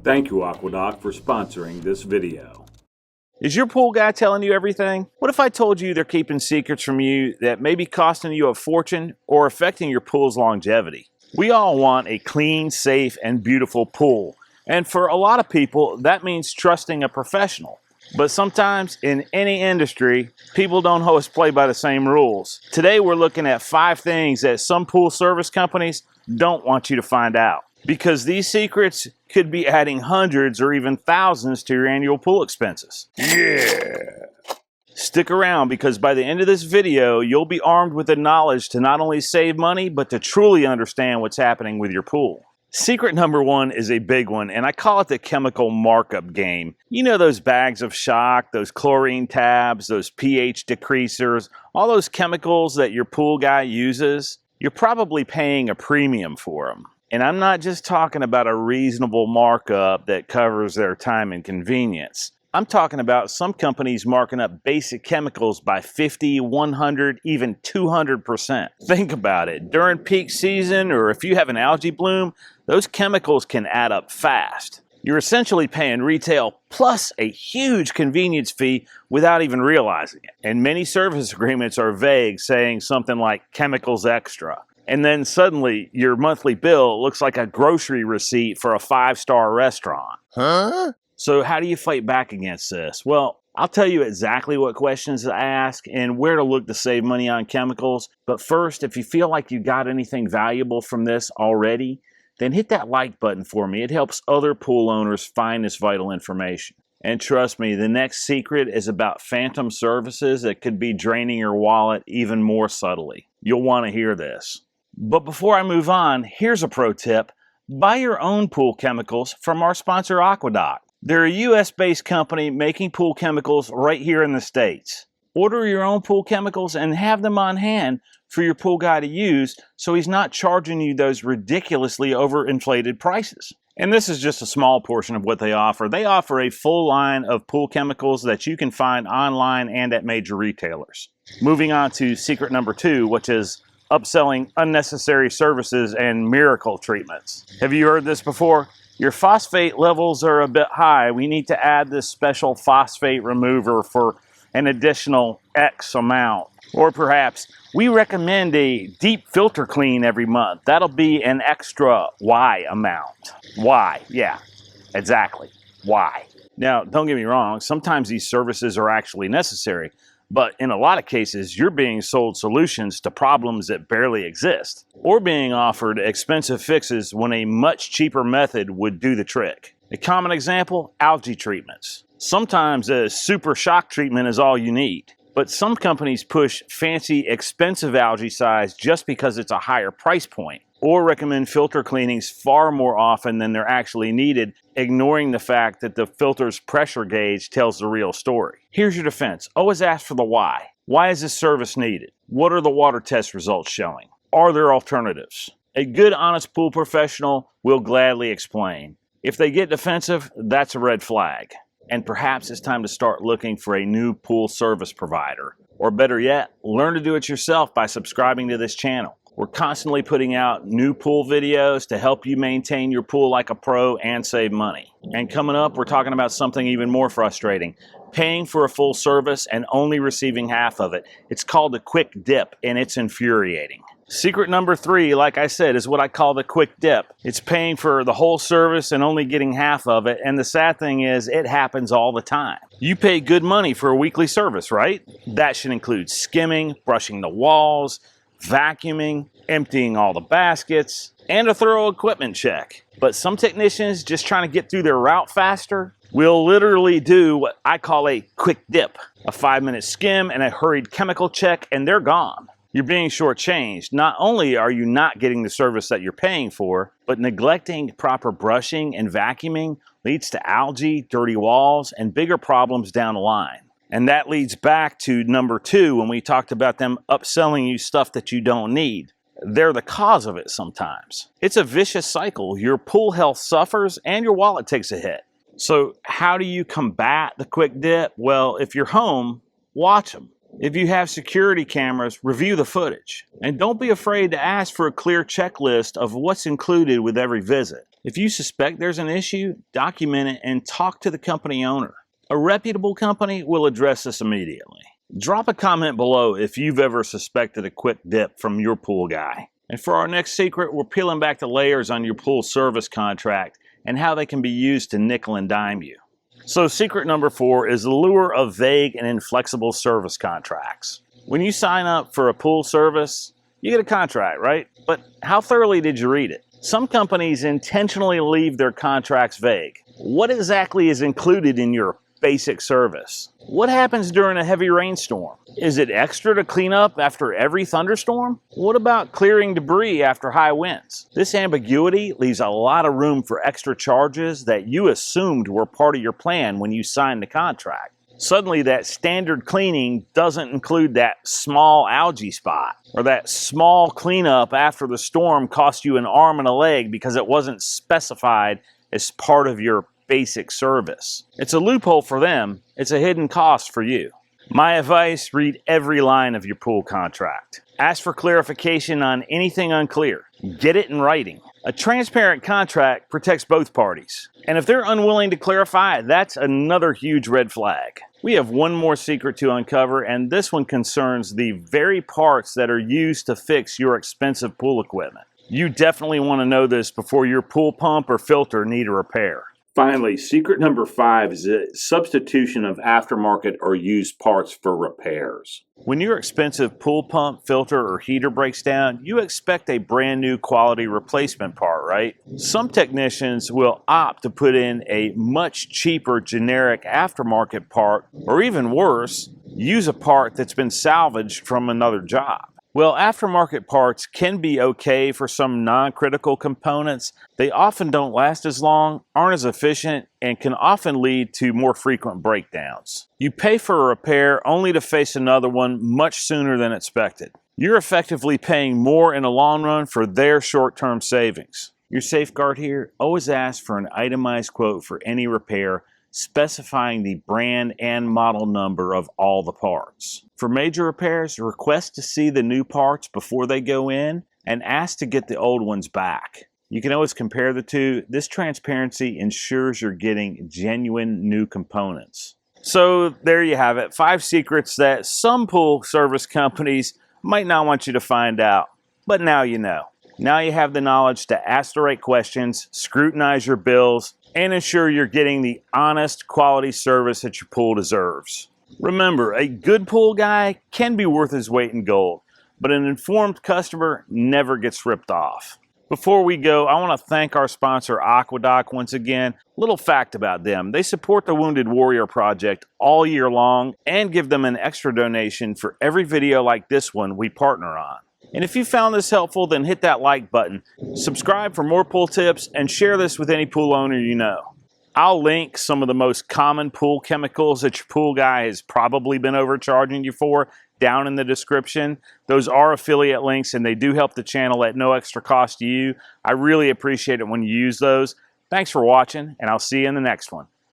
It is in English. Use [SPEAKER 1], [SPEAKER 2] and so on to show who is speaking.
[SPEAKER 1] Thank you, Aqueduct, for sponsoring this video.
[SPEAKER 2] Is your pool guy telling you everything? What if I told you they're keeping secrets from you that may be costing you a fortune or affecting your pool's longevity? We all want a clean, safe, and beautiful pool. And for a lot of people, that means trusting a professional. But sometimes in any industry, people don't always play by the same rules. Today we're looking at 5 things that some pool service companies don't want you to find out, because these secrets could be adding hundreds or even thousands to your annual pool expenses. Yeah! Stick around, because by the end of this video, you'll be armed with the knowledge to not only save money, but to truly understand what's happening with your pool. Secret number 1 is a big one, and I call it the chemical markup game. You know those bags of shock, those chlorine tabs, those pH decreasers, all those chemicals that your pool guy uses? You're probably paying a premium for them. And I'm not just talking about a reasonable markup that covers their time and convenience. I'm talking about some companies marking up basic chemicals by 50, 100, even 200%. Think about it. During peak season, or if you have an algae bloom, those chemicals can add up fast. You're essentially paying retail plus a huge convenience fee without even realizing it. And many service agreements are vague, saying something like chemicals extra. And then suddenly your monthly bill looks like a grocery receipt for a 5-star restaurant. Huh? So how do you fight back against this? Well, I'll tell you exactly what questions to ask and where to look to save money on chemicals. But first, if you feel like you got anything valuable from this already, then hit that like button for me. It helps other pool owners find this vital information. And trust me, the next secret is about phantom services that could be draining your wallet even more subtly. You'll want to hear this. But before I move on, here's a pro tip. Buy your own pool chemicals from our sponsor, Aqueduct. They're a US-based company making pool chemicals right here in the States. Order your own pool chemicals and have them on hand for your pool guy to use, so he's not charging you those ridiculously overinflated prices. And this is just a small portion of what they offer. They offer a full line of pool chemicals that you can find online and at major retailers. Moving on to secret number 2, which is upselling unnecessary services and miracle treatments. Have you heard this before? Your phosphate levels are a bit high. We need to add this special phosphate remover for an additional X amount. Or perhaps we recommend a deep filter clean every month. That'll be an extra Y amount. Y, yeah, exactly, Y. Now, don't get me wrong, sometimes these services are actually necessary, but in a lot of cases, you're being sold solutions to problems that barely exist, or being offered expensive fixes when a much cheaper method would do the trick. A common example, algae treatments. Sometimes a super shock treatment is all you need, but some companies push fancy, expensive algicides just because it's a higher price point, or recommend filter cleanings far more often than they're actually needed, ignoring the fact that the filter's pressure gauge tells the real story. Here's your defense. Always ask for the why. Why is this service needed? What are the water test results showing? Are there alternatives? A good, honest pool professional will gladly explain. If they get defensive, that's a red flag. And perhaps it's time to start looking for a new pool service provider. Or better yet, learn to do it yourself by subscribing to this channel. We're constantly putting out new pool videos to help you maintain your pool like a pro and save money. And coming up, we're talking about something even more frustrating. Paying for a full service and only receiving half of it. It's called a quick dip, and it's infuriating. Secret number 3, like I said, is what I call the quick dip. It's paying for the whole service and only getting half of it, and the sad thing is, it happens all the time. You pay good money for a weekly service, right? That should include skimming, brushing the walls, vacuuming, emptying all the baskets, and a thorough equipment check. But some technicians just trying to get through their route faster will literally do what I call a quick dip. A 5-minute skim and a hurried chemical check, and they're gone. You're being shortchanged. Not only are you not getting the service that you're paying for, but neglecting proper brushing and vacuuming leads to algae, dirty walls, and bigger problems down the line. And that leads back to number 2 when we talked about them upselling you stuff that you don't need. They're the cause of it sometimes. It's a vicious cycle. Your pool health suffers and your wallet takes a hit. So how do you combat the quick dip? Well, if you're home, watch them. If you have security cameras, review the footage. And don't be afraid to ask for a clear checklist of what's included with every visit. If you suspect there's an issue, document it and talk to the company owner. A reputable company will address this immediately. Drop a comment below if you've ever suspected a quick dip from your pool guy. And for our next secret, we're peeling back the layers on your pool service contract and how they can be used to nickel and dime you. So secret number 4 is the lure of vague and inflexible service contracts. When you sign up for a pool service, you get a contract, right? But how thoroughly did you read it? Some companies intentionally leave their contracts vague. What exactly is included in your basic service? What happens during a heavy rainstorm? Is it extra to clean up after every thunderstorm? What about clearing debris after high winds? This ambiguity leaves a lot of room for extra charges that you assumed were part of your plan when you signed the contract. Suddenly that standard cleaning doesn't include that small algae spot, or that small cleanup after the storm cost you an arm and a leg because it wasn't specified as part of your basic service. It's a loophole for them, it's a hidden cost for you. My advice, read every line of your pool contract. Ask for clarification on anything unclear. Get it in writing. A transparent contract protects both parties. And if they're unwilling to clarify, that's another huge red flag. We have one more secret to uncover, and this one concerns the very parts that are used to fix your expensive pool equipment. You definitely want to know this before your pool pump or filter need a repair.
[SPEAKER 1] Finally, secret number 5 is the substitution of aftermarket or used parts for repairs.
[SPEAKER 2] When your expensive pool pump, filter, or heater breaks down, you expect a brand new quality replacement part, right? Some technicians will opt to put in a much cheaper generic aftermarket part, or even worse, use a part that's been salvaged from another job. Well, aftermarket parts can be okay for some non-critical components. They often don't last as long, aren't as efficient, and can often lead to more frequent breakdowns. You pay for a repair only to face another one much sooner than expected. You're effectively paying more in the long run for their short-term savings. Your safeguard here, always ask for an itemized quote for any repair, specifying the brand and model number of all the parts. For major repairs, request to see the new parts before they go in and ask to get the old ones back. You can always compare the two. This transparency ensures you're getting genuine new components. So there you have it, 5 secrets that some pool service companies might not want you to find out, but now you know. Now you have the knowledge to ask the right questions, scrutinize your bills, and ensure you're getting the honest, quality service that your pool deserves. Remember, a good pool guy can be worth his weight in gold, but an informed customer never gets ripped off. Before we go, I want to thank our sponsor, Aqueduct, once again. Little fact about them, they support the Wounded Warrior Project all year long and give them an extra donation for every video like this one we partner on. And if you found this helpful, then hit that like button, subscribe for more pool tips, and share this with any pool owner you know. I'll link some of the most common pool chemicals that your pool guy has probably been overcharging you for down in the description. Those are affiliate links and they do help the channel at no extra cost to you. I really appreciate it when you use those. Thanks for watching, and I'll see you in the next one.